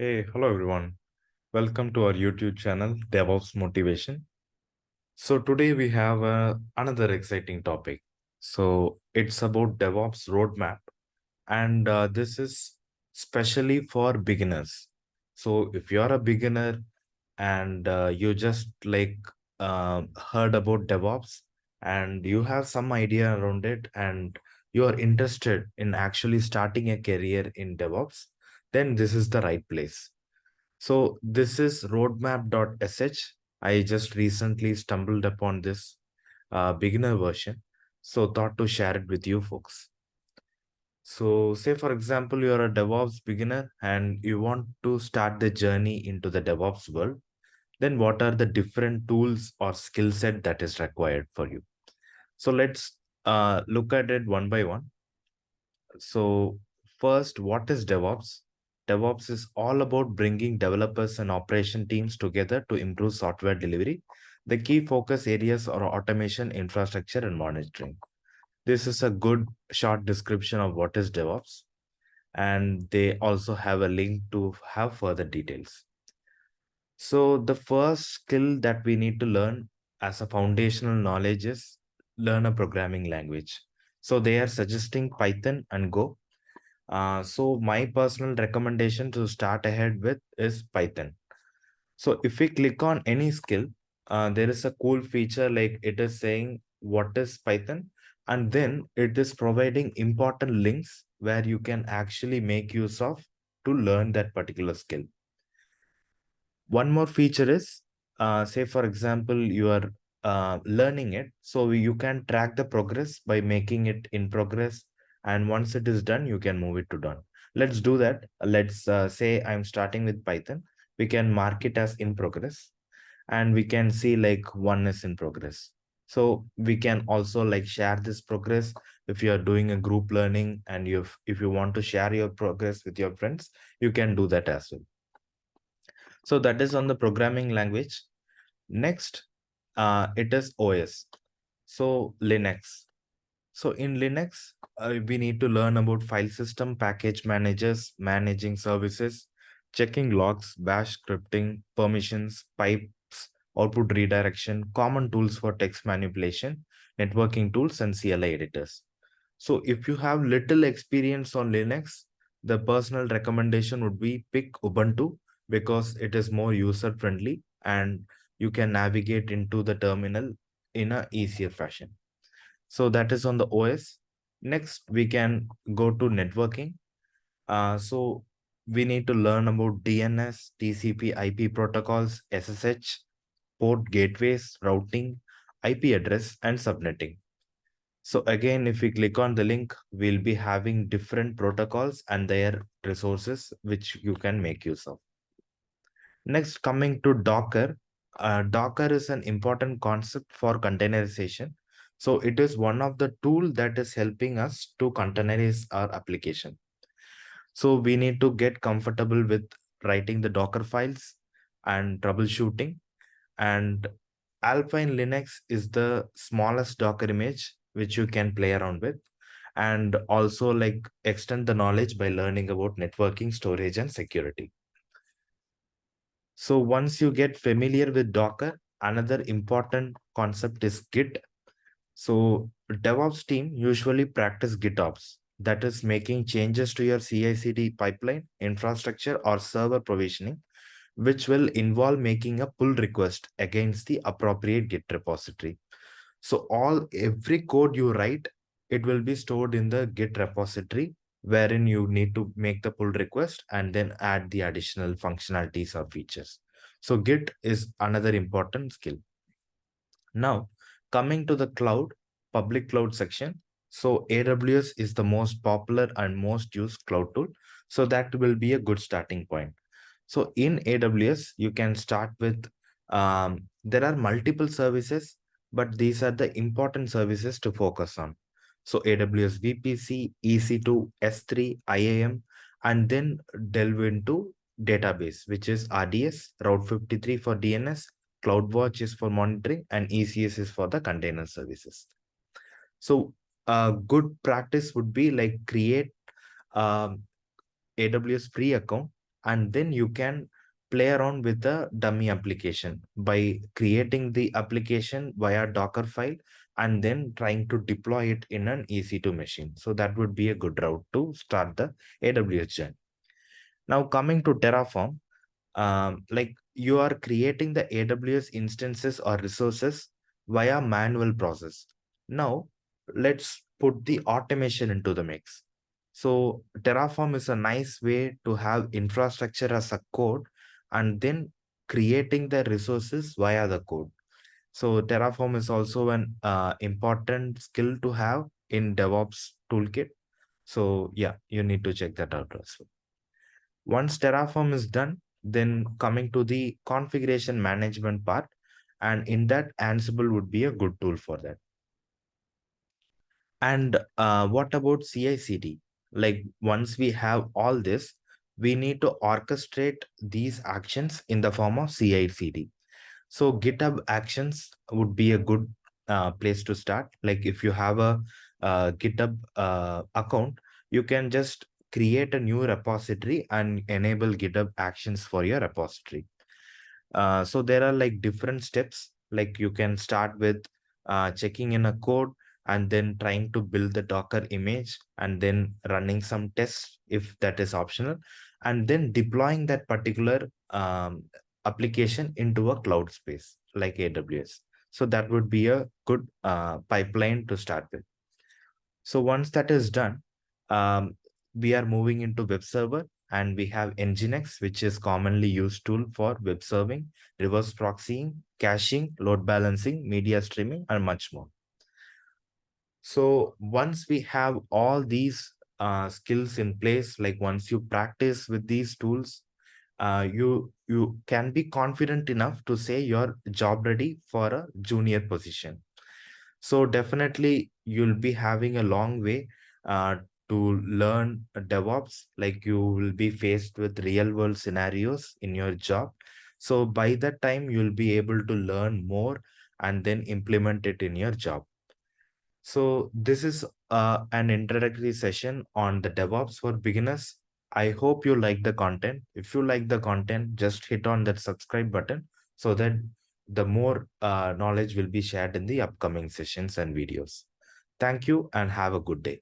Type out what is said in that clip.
Hey, hello everyone. Welcome to our YouTube channel, DevOps Motivation. So today we have another exciting topic. So it's about DevOps roadmap, and this is specially for beginners. So if you're a beginner and you just heard about DevOps and you have some idea around it and you are interested in actually starting a career in DevOps, then this is the right place. So this is roadmap.sh. I just recently stumbled upon this beginner version. So thought to share it with you folks. So say for example, you're a DevOps beginner and you want to start the journey into the DevOps world. Then what are the different tools or skill set that is required for you? So let's look at it one by one. So first, what is DevOps? DevOps is all about bringing developers and operation teams together to improve software delivery. The key focus areas are automation, infrastructure, and monitoring. This is a good short description of what is DevOps, and they also have a link to have further details. So the first skill that we need to learn as a foundational knowledge is learn a programming language. So they are suggesting Python and Go. So my personal recommendation to start ahead with is Python. So if we click on any skill, there is a cool feature like it is saying what is Python, and then it is providing important links where you can actually make use of to learn that particular skill. One more feature is, say for example, you are learning it, so you can track the progress by making it in progress, and once it is done, you can move it to done. Let's do that. Let's say I'm starting with Python. We can mark it as in progress, and we can see like one is in progress. So we can also like share this progress if you are doing a group learning, and if you want to share your progress with your friends, you can do that as well. So that is on the programming language. Next, it is OS. So Linux. So in Linux, we need to learn about file system, package managers, managing services, checking logs, bash scripting, permissions, pipes, output redirection, common tools for text manipulation, networking tools, and CLI editors. So if you have little experience on Linux, the personal recommendation would be pick Ubuntu because it is more user friendly and you can navigate into the terminal in a easier fashion. So that is on the OS. Next, we can go to networking. So we need to learn about DNS, TCP, IP protocols, SSH, port gateways, routing, IP address, and subnetting. So again, if we click on the link, we'll be having different protocols and their resources, which you can make use of. Next, coming to Docker. Docker is an important concept for containerization. So it is one of the tool that is helping us to containerize our application. So we need to get comfortable with writing the Docker files and troubleshooting. And Alpine Linux is the smallest Docker image which you can play around with, and also like extend the knowledge by learning about networking, storage, and security. So once you get familiar with Docker, another important concept is Git. So DevOps team usually practice GitOps, that is making changes to your CI/CD pipeline, infrastructure, or server provisioning, which will involve making a pull request against the appropriate Git repository. So every code you write, it will be stored in the Git repository, wherein you need to make the pull request and then add the additional functionalities or features. So Git is another important skill. Now, coming to the cloud, public cloud section. So AWS is the most popular and most used cloud tool. So that will be a good starting point. So in AWS, you can start with, there are multiple services, but these are the important services to focus on. So AWS VPC, EC2, S3, IAM, and then delve into database, which is RDS, Route 53 for DNS, CloudWatch is for monitoring, and ECS is for the container services. So a good practice would be like create um, AWS free account and then you can play around with the dummy application by creating the application via Docker file and then trying to deploy it in an EC2 machine. So that would be a good route to start the AWS journey. Now coming to Terraform, like you are creating the AWS instances or resources via manual process. Now let's put the automation into the mix. So Terraform is a nice way to have infrastructure as a code and then creating the resources via the code. So Terraform is also an important skill to have in DevOps toolkit. So yeah, you need to check that out as well. Once Terraform is done, then coming to the configuration management part, and in that Ansible would be a good tool for that. And what about CI/CD? Like once we have all this, we need to orchestrate these actions in the form of CI/CD. So GitHub Actions would be a good place to start. Like if you have a GitHub account, you can just create a new repository and enable GitHub Actions for your repository. So there are like different steps. Like you can start with checking in a code and then trying to build the Docker image and then running some tests if that is optional, and then deploying that particular application into a cloud space like AWS. So that would be a good pipeline to start with. So once that is done, we are moving into web server, and we have Nginx, which is commonly used tool for web serving, reverse proxying, caching, load balancing, media streaming, and much more. So once we have all these skills in place, like once you practice with these tools, you can be confident enough to say you're job ready for a junior position. So definitely you'll be having a long way uh, to learn DevOps. Like you will be faced with real world scenarios in your job. So by that time, you'll be able to learn more and then implement it in your job. So this is an introductory session on the DevOps for beginners. I hope you like the content. If you like the content, just hit on that subscribe button so that the more knowledge will be shared in the upcoming sessions and videos. Thank you and have a good day.